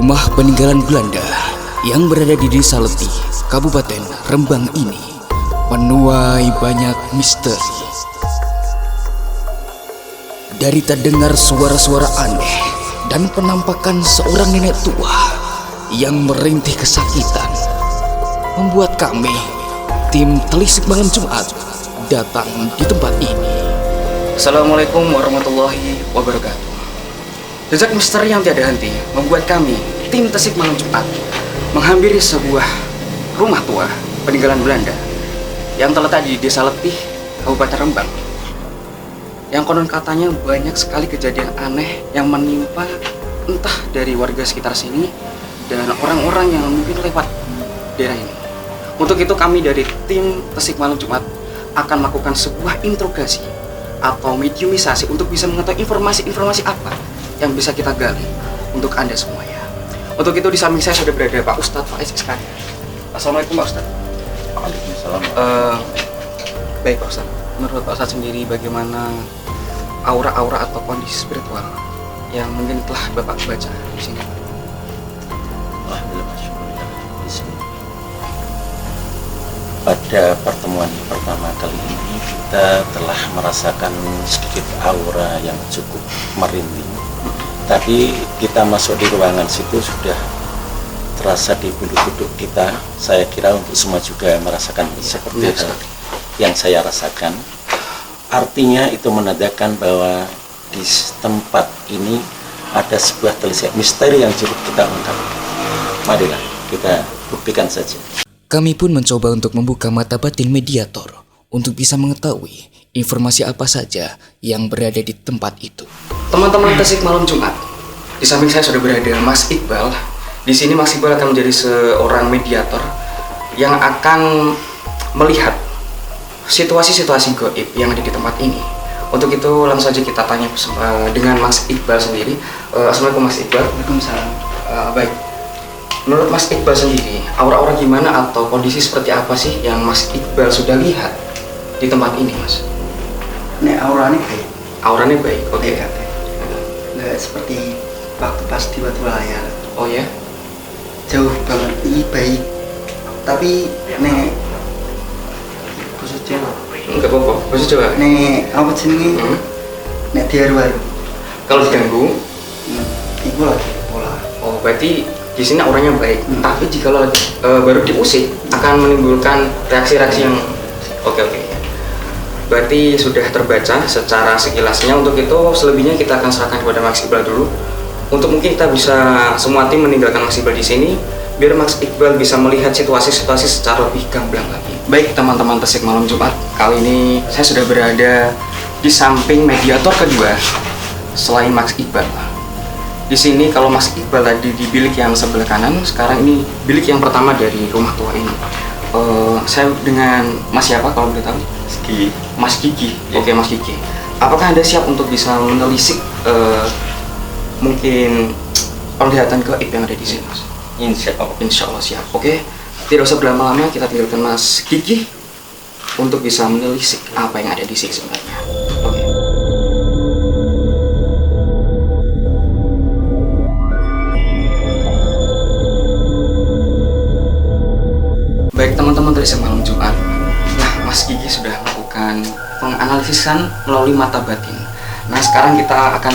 Rumah peninggalan Belanda yang berada di Desa Letih, Kabupaten Rembang ini menuai banyak misteri. Dari terdengar suara-suara aneh dan penampakan seorang nenek tua yang merintih kesakitan, membuat kami, tim Telisik Malam Jumat, datang di tempat ini. Assalamualaikum warahmatullahi wabarakatuh. Jejak misteri yang tiada henti membuat kami, tim Telisik Malam Jumat, menghampiri sebuah rumah tua peninggalan Belanda yang terletak di Desa Letih, Kabupaten Rembang. Yang konon katanya banyak sekali kejadian aneh yang menimpa entah dari warga sekitar sini dan orang-orang yang mungkin lewat daerah ini. Untuk itu kami dari tim Telisik Malam Jumat akan melakukan sebuah interogasi atau mediumisasi untuk bisa mengetahui informasi-informasi apa yang bisa kita gali untuk Anda semuanya. Untuk itu di samping saya sudah berada Pak Ustadz Faiz SKD. Assalamualaikum Pak Ustadz. Waalaikumsalam. Baik Pak Ustadz, menurut Pak Ustadz sendiri bagaimana aura-aura atau kondisi spiritual yang mungkin telah Bapak baca di sini? Alhamdulillah, masyaallah. Pada pertemuan pertama kali ini kita telah merasakan sedikit aura yang cukup merinding. Tadi kita masuk di ruangan situ sudah terasa di bulu kuduk kita. Saya kira untuk semua juga merasakan seperti yang saya rasakan. Artinya itu menandakan bahwa di tempat ini ada sebuah telisik misteri yang cukup kita ungkap. Marilah kita buktikan saja. Kami pun mencoba untuk membuka mata batin mediator untuk bisa mengetahui informasi apa saja yang berada di tempat itu. Teman-teman Telisik Malam Jumat, di samping saya sudah berada Mas Iqbal. Di sini Mas Iqbal akan menjadi seorang mediator yang akan melihat situasi-situasi gaib yang ada di tempat ini. Untuk itu langsung saja kita tanya dengan Mas Iqbal sendiri. Assalamualaikum Mas Iqbal. Waalaikumsalam. Baik. Menurut Mas Iqbal sendiri, aura-aura gimana atau kondisi seperti apa sih yang Mas Iqbal sudah lihat di tempat ini, Mas? Nek auranya baik. Auranya baik, oke. Okay. Nggak seperti waktu pas di Batu Layar. Oh ya? Jauh banget, baik. Tapi nek khusus Jawa. Enggak apa-apa, khusus Jawa. Nek apa jenenge? Nek diaru-aru. Kalau diganggu, Iku lagi pola. oh berarti di sini auranya baik. Tapi jika baru diusik akan menimbulkan reaksi-reaksi yang oke. Berarti sudah terbaca secara sekilasnya. Untuk itu selebihnya kita akan serahkan kepada Mas Iqbal dulu. Untuk mungkin kita bisa semua tim meninggalkan Mas Iqbal di sini biar Mas Iqbal bisa melihat situasi-situasi secara lebih gamblang lagi. Baik teman-teman Telisik Malam Jumat, kali ini saya sudah berada di samping mediator kedua selain Mas Iqbal. Di sini kalau Mas Iqbal tadi di bilik yang sebelah kanan, sekarang ini bilik yang pertama dari rumah tua ini. Saya dengan Mas siapa kalau boleh tahu? Mas Gigi. Oke, Mas Gigi. Apakah Anda siap untuk bisa menelisik mungkin penglihatan gaib yang ada di sini, Mas? Insya Allah siap. Oke, tidak usah berlama-lama, kita tinggalkan Mas Gigi untuk bisa menelisik apa yang ada di sini sebenarnya. Oke. Baik teman-teman Telisik Malam Jumat, nah Mas Gigi sudah melakukan penganalisan melalui mata batin. Nah sekarang kita akan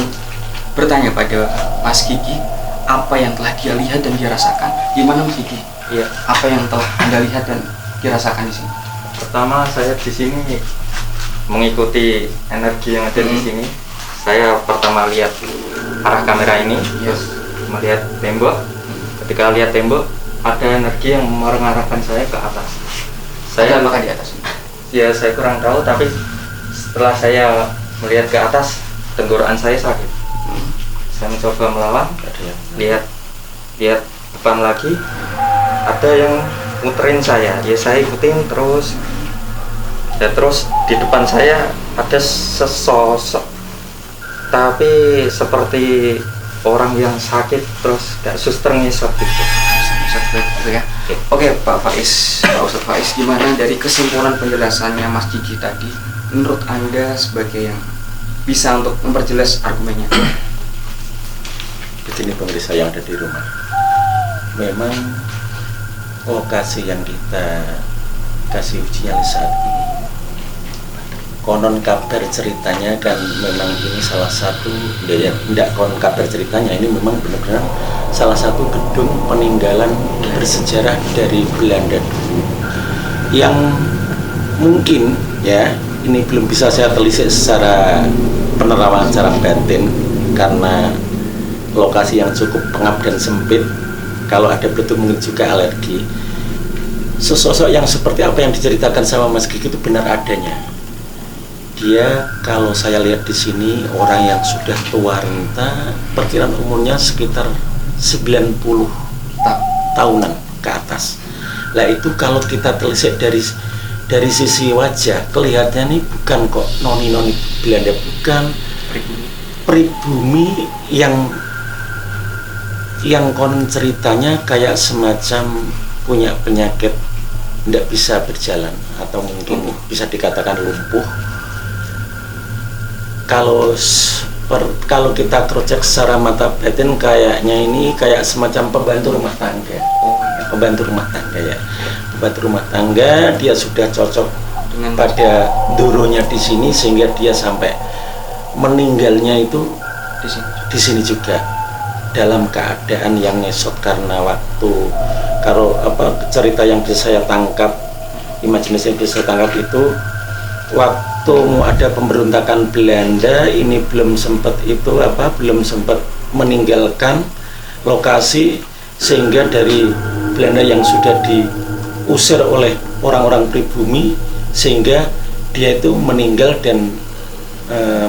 bertanya pada Mas Gigi apa yang telah dia lihat dan dia rasakan. Gimana Mas Gigi? Iya. Apa yang telah Anda lihat dan dirasakan di sini? Pertama saya di sini mengikuti energi yang ada di sini. Saya pertama lihat arah kamera ini, melihat tembok. Ketika lihat tembok, ada energi yang mengarahkan saya ke atas. Saya apakah di atas? Ya saya kurang tahu, tapi setelah saya melihat ke atas, tenggorokan saya sakit. Saya mencoba melawan, lihat depan lagi, ada yang muterin saya. Ya saya ikutin terus. Ya terus di depan saya ada sesosok, tapi seperti orang yang sakit terus gak suster ngisap gitu. Ya. Oke Pak Faiz, Pak Ustadz Faiz, gimana dari kesimpulan penjelasannya Mas Gigi tadi? Menurut Anda sebagai yang bisa untuk memperjelas argumennya? Begini pemirsa yang ada di rumah, memang lokasi yang kita kasih uji nyali saat ini, konon kabar ceritanya, dan memang ini salah satu, tidak konon kabar ceritanya, ini memang benar-benar salah satu gedung peninggalan bersejarah dari Belanda dulu, yang mungkin ya ini belum bisa saya telisik secara penerawangan secara batin karena lokasi yang cukup pengap dan sempit. Kalau ada beletuk mungkin juga alergi. Sosok yang seperti apa yang diceritakan sama Mas Gigi itu benar adanya. Dia kalau saya lihat di sini orang yang sudah tua renta, perkiraan umurnya sekitar 90 tahunan ke atas. Lah itu kalau kita telisik dari sisi wajah, kelihatannya nih bukan kok noni-noni Belanda, bukan pribumi yang konon ceritanya kayak semacam punya penyakit tidak bisa berjalan atau mungkin bisa dikatakan lumpuh. Kalau kita crosscheck secara mata batin, kayaknya ini kayak semacam pembantu rumah tangga. Pembantu rumah tangga ya. Pembantu rumah tangga, dia sudah cocok pada doronya di sini sehingga dia sampai meninggalnya itu di sini juga dalam keadaan yang ngesot karena waktu. Kalau cerita yang bisa saya tangkap, imajinasi yang bisa saya tangkap itu waktu ada pemberontakan Belanda ini belum sempat meninggalkan lokasi, sehingga dari Belanda yang sudah diusir oleh orang-orang pribumi sehingga dia itu meninggal dan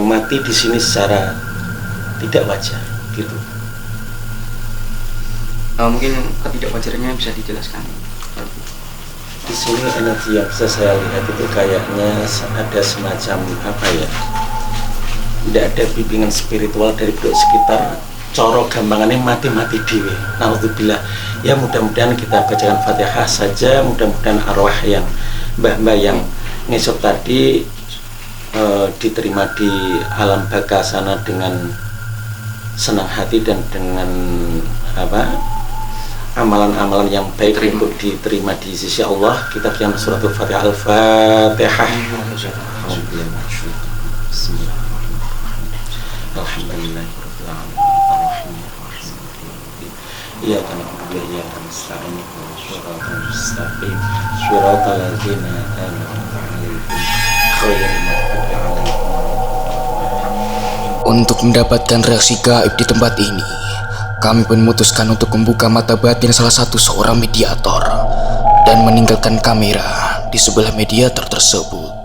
mati di sini secara tidak wajar gitu. Mungkin ketidakwajarannya bisa dijelaskan. Di sini energi yang bisa saya lihat itu kayaknya ada semacam tidak ada bimbingan spiritual dari penduduk sekitar. Coro gampangannya mati-mati dewe. Naudzubillah. Ya mudah-mudahan kita bacakan Fatihah saja, mudah-mudahan arwah yang mbah-mbah yang ngesot tadi diterima di alam baka sana dengan senang hati dan dengan amalan-amalan yang baik untuk diterima di sisi Allah. Kita berikan surat Al-Fatihah. Al-Fatihah. Iyyaka na'budu wa iyyaka nasta'in ihdinas siratal mustaqim siratal ladzina an'amta 'alaihim ghairil maghdubi 'alaihim. Untuk mendapatkan reaksi gaib di tempat ini, kami pun memutuskan untuk membuka mata batin salah satu seorang mediator dan meninggalkan kamera di sebelah mediator tersebut.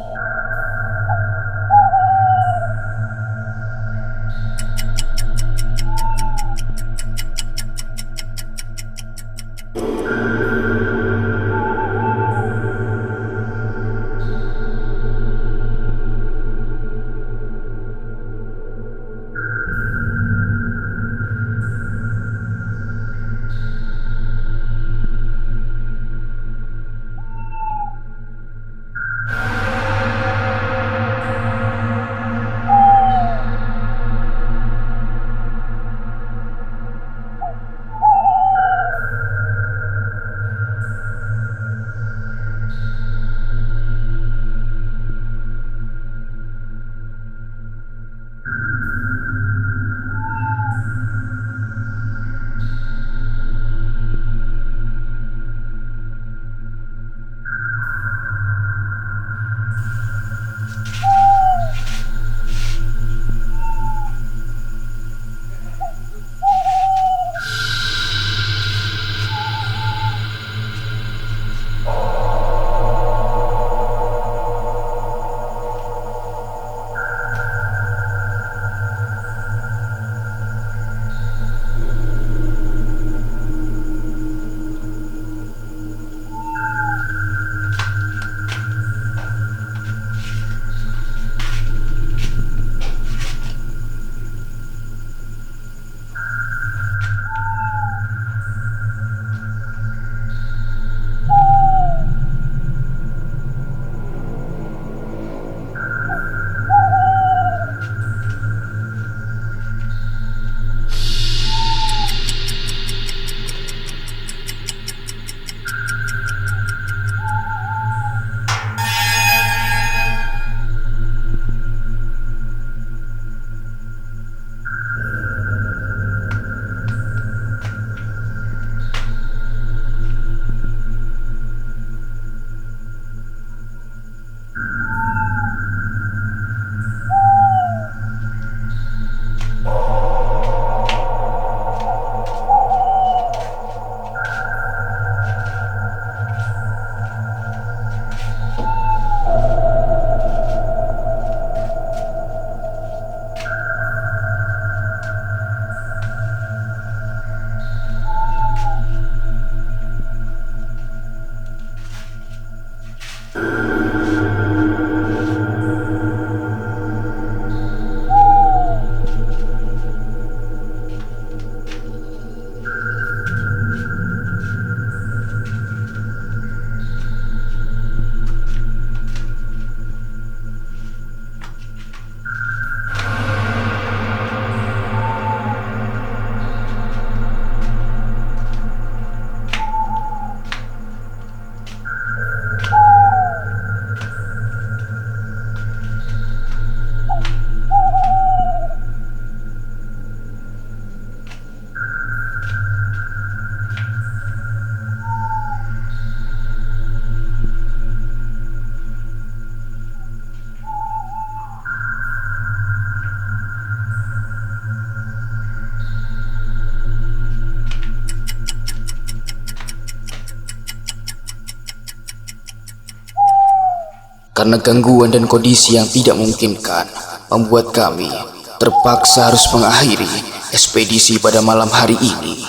Karena gangguan dan kondisi yang tidak memungkinkan membuat kami terpaksa harus mengakhiri ekspedisi pada malam hari ini.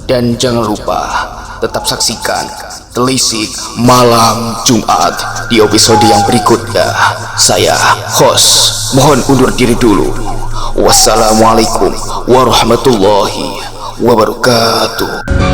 Dan jangan lupa tetap saksikan Telisik Malam Jumat di episode yang berikutnya. Saya host mohon undur diri dulu. Wassalamualaikum warahmatullahi wabarakatuh.